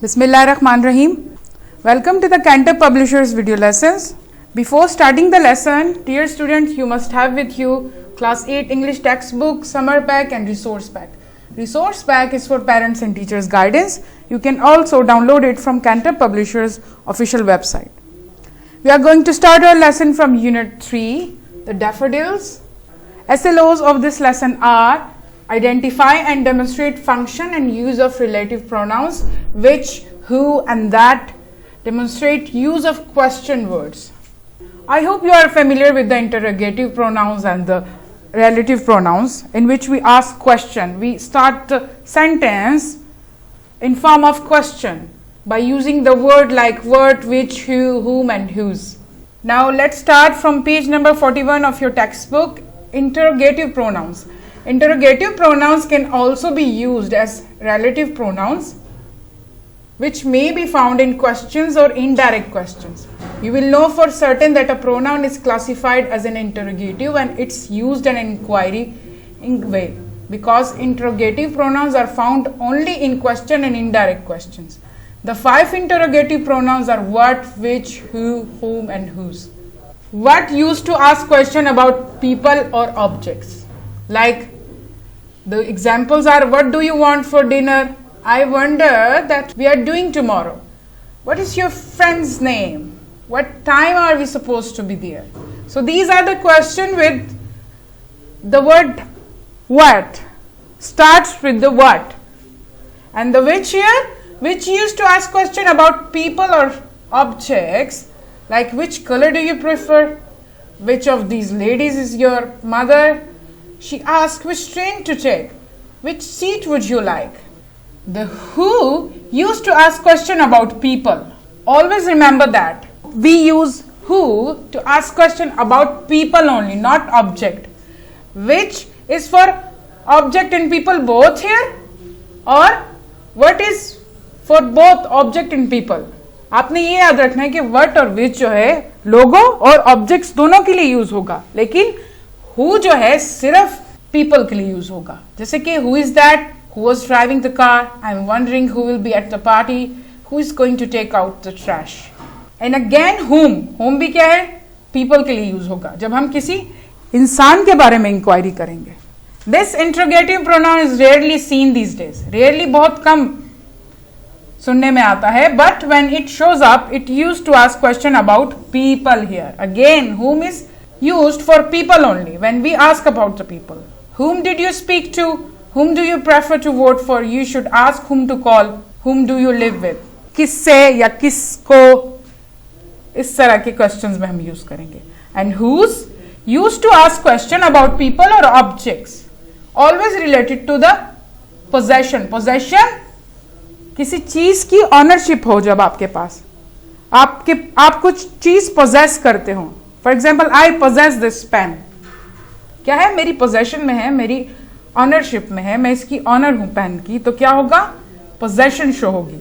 Bismillahirrahmanirrahim. Welcome to the Cantor Publishers video lessons. Before starting the lesson, dear students, you must have with you class 8 English textbook, summer pack and resource pack. Resource pack is for parents and teachers guidance. You can also download it from Cantor Publishers official website. We are going to start our lesson from unit 3, the daffodils. SLOs of this lesson are identify and demonstrate function and use of relative pronouns, which, who and that. Demonstrate use of question words. I hope you are familiar with the interrogative pronouns and the relative pronouns, in which we ask question. We start the sentence in form of question by using the word like what, which, who, whom and whose. Now let's start from page number 41 of your textbook. Interrogative pronouns. Interrogative pronouns can also be used as relative pronouns, which may be found in questions or indirect questions. You will know for certain that a pronoun is classified as an interrogative when it's used in an inquiring way, because interrogative pronouns are found only in question and indirect questions. The 5 interrogative pronouns are what, which, who, whom and whose. What used to ask question about people or objects. Like the examples are, what do you want for dinner? I wonder that we are doing tomorrow. What is your friend's name? What time are we supposed to be there? So these are the question with the word what. Starts with the what. And the which here, which used to ask question about people or objects, like which color do you prefer? Which of these ladies is your mother? She asked which train to take. Which seat would you like? The who used to ask question about people. Always remember that. We use who to ask question about people only, not object. Which is for object and people both here, or what is for both object and people. आपने ये याद रखना है कि what और which जो है लोगो और objects दोनों के लिए यूज होगा, लेकिन who जो है सिर्फ people के लिए यूज होगा. जैसे कि who is that, who was driving the car, I'm wondering who will be at the party, who is going to take out the trash. And again whom भी क्या है, people के लिए यूज होगा जब हम किसी इंसान के बारे में इंक्वायरी करेंगे. This interrogative pronoun is rarely seen these days. Rarely बहुत कम सुनने में आता है, but when it shows up, it used to ask question about people here. Again, whom is used for people only when we ask about the people. Whom did you speak to? Whom do you prefer to vote for? You should ask whom to call. Whom do you live with? किससे या किसको, इस तरह के questions में हम use करेंगे. And whose used to ask question about people or objects, always related to the possession. Possession किसी चीज की ऑनरशिप हो, जब आपके पास आप कुछ चीज पोजेस करते हो. For example, I possess this pen. क्या है, मेरी पोजेशन में है, मेरी ऑनरशिप में है, मैं इसकी ऑनर हूं पेन की, तो क्या होगा, पोजेशन शो होगी.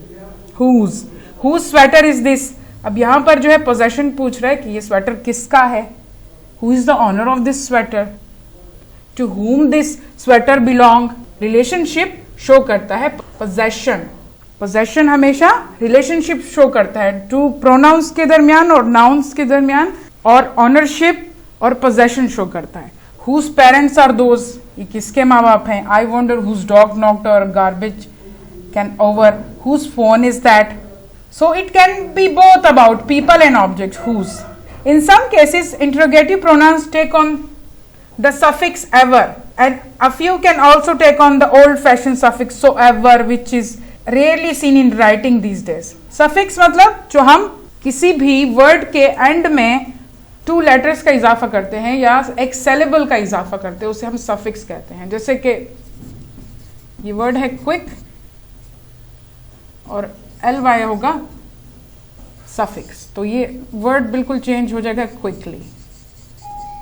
Whose sweater is this. अब यहां पर जो है पोजेशन पूछ रहा है कि ये स्वेटर किसका है. Who is the owner of this sweater, to whom this sweater belong. Relationship show करता है पोजेशन. पोजेशन हमेशा रिलेशनशिप शो करता है टू प्रोनाउंस के दरमियान और नाउन्स के दरमियान, और ऑनरशिप और पोजेशन शो करता है. हुज पेरेंट्स आर दोज, ये किसके माँ बाप हैं. I wonder whose dog knocked our garbage can over. Whose phone is that. So it can be both about people and object. Whose. In some cases interrogative pronouns take on the suffix ever, and a few can also take on the old fashioned suffix so ever, which is rarely seen in writing these days. Suffix मतलब जो हम किसी भी word के and में 2 letters का इजाफा करते हैं या एक syllable का इजाफा करते हैं, उसे हम suffix कहते हैं. जैसे कि ये वर्ड है क्विक और ly होगा suffix, तो ये वर्ड बिल्कुल चेंज हो जाएगा क्विकली.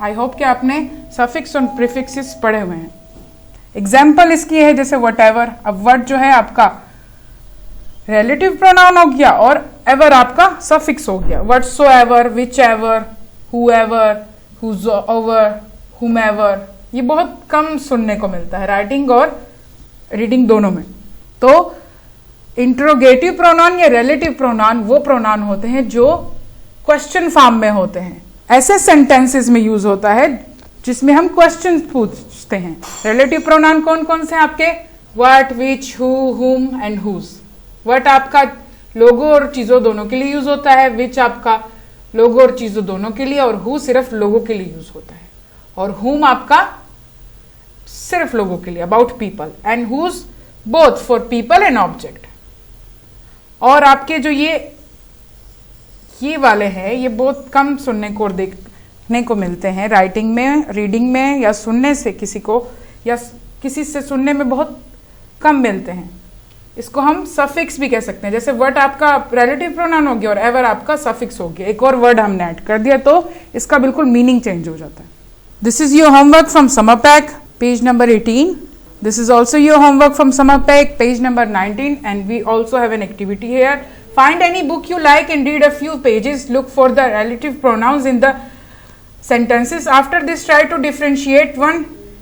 आई होप कि आपने सफिक्स और प्रीफिक्सेस पढ़े हुए हैं. एग्जाम्पल इसकी है जैसे वट एवर. अब वट जो है आपका रिलेटिव प्रोनाउन हो गया और एवर आपका सफिक्स हो गया. Whatsoever, whichever, whoever, whose over, whomever. ये बहुत कम सुनने को मिलता है राइटिंग और रीडिंग दोनों में. तो इंट्रोगेटिव प्रोनाउन या रिलेटिव प्रोनाउन वो प्रोनाउन होते हैं जो क्वेश्चन फॉर्म में होते हैं। ऐसे सेंटेंसेस में यूज होता है जिसमें हम क्वेश्चन पूछते हैं। रिलेटिव प्रोनाउन कौन कौन से हैं आपके? What, which, who, whom and whose. What आपका लोगों और चीजों दोनों के लिए यूज होता है, विच आपका लोगों और चीजों दोनों के लिए, और हु सिर्फ लोगों के लिए यूज होता है, और हुम आपका सिर्फ लोगों के लिए, about people, and whose both for people and object. और आपके जो ये वाले हैं ये बहुत कम सुनने को और देखने को मिलते हैं राइटिंग में, रीडिंग में, या सुनने से किसी को या किसी से सुनने में बहुत कम मिलते हैं। इसको हम सफिक्स भी कह सकते हैं। जैसे वर्ड आपका रिलेटिव प्रोनाउन हो गया और एवर आपका सफिक्स हो गया, एक और वर्ड हमने ऐड कर दिया तो इसका बिल्कुल मीनिंग चेंज हो जाता है। This is your homework from summer pack, page number 18. This is also your homework from Summer Pack, page number 19, and we also have an activity here. Find any book you like and read a few pages. Look for the relative pronouns in the sentences. After this, try to differentiate one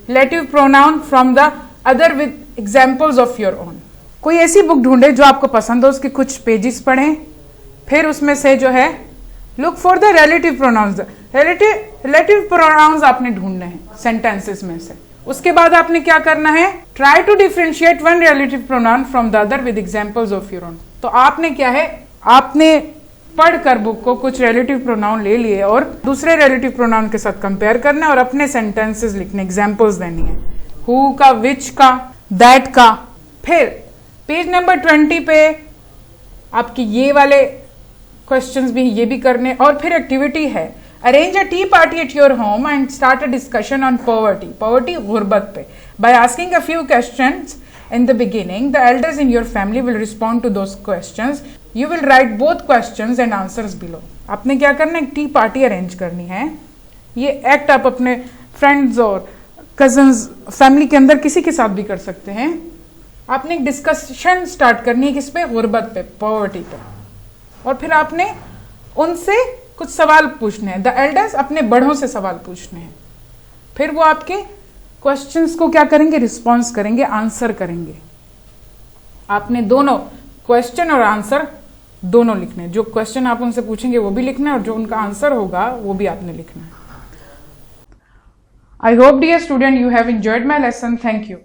relative pronoun from the other with examples of your own. कोई ऐसी book ढूंढे जो आपको पसंद हो, उसके कुछ pages पढ़ें, फिर उसमें से जो है look for the relative pronouns. Relative pronouns आपने ढूंढने हैं सेंटेंसेस में से। उसके बाद आपने क्या करना है? Try to differentiate one relative pronoun from the other with examples of your own. तो आपने क्या है, आपने पढ़कर बुक को कुछ रिलेटिव प्रोनाउन ले लिए और दूसरे रिलेटिव प्रोनाउन के साथ कंपेयर करना है और अपने सेंटेंसेस लिखने, एग्जांपल्स देनी है, हु का, विच का, दैट का। फिर पेज नंबर 20 पे आपकी ये वाले क्वेश्चंस भी, ये भी करने। और फिर एक्टिविटी है, arrange a tea party at your home and start a discussion on poverty, गुर्बत पे। By asking a few questions in the beginning, the elders in your family will respond to those questions. You will write both questions and answers below. आपने क्या करना है? एक T party arrange करनी है। ये एक्ट आप अपने फ्रेंड्स और कजन्स, फैमिली के अंदर किसी के साथ भी कर सकते हैं। आपने एक डिस्कशन स्टार्ट करनी है, किस पे? गुर्बत पे, पॉवर्टी पे। और फिर आपने उनसे कुछ सवाल पूछने हैं। द एल्डर्स अपने बड़ों से सवाल पूछने हैं। फिर वो आपके क्वेश्चंस को क्या करेंगे? रिस्पॉन्स करेंगे, आंसर करेंगे। आपने दोनों क्वेश्चन और आंसर दोनों लिखने हैं। जो क्वेश्चन आप उनसे पूछेंगे वो भी लिखना है और जो उनका आंसर होगा वो भी आपने लिखना है। I hope dear student you have enjoyed my lesson. Thank you.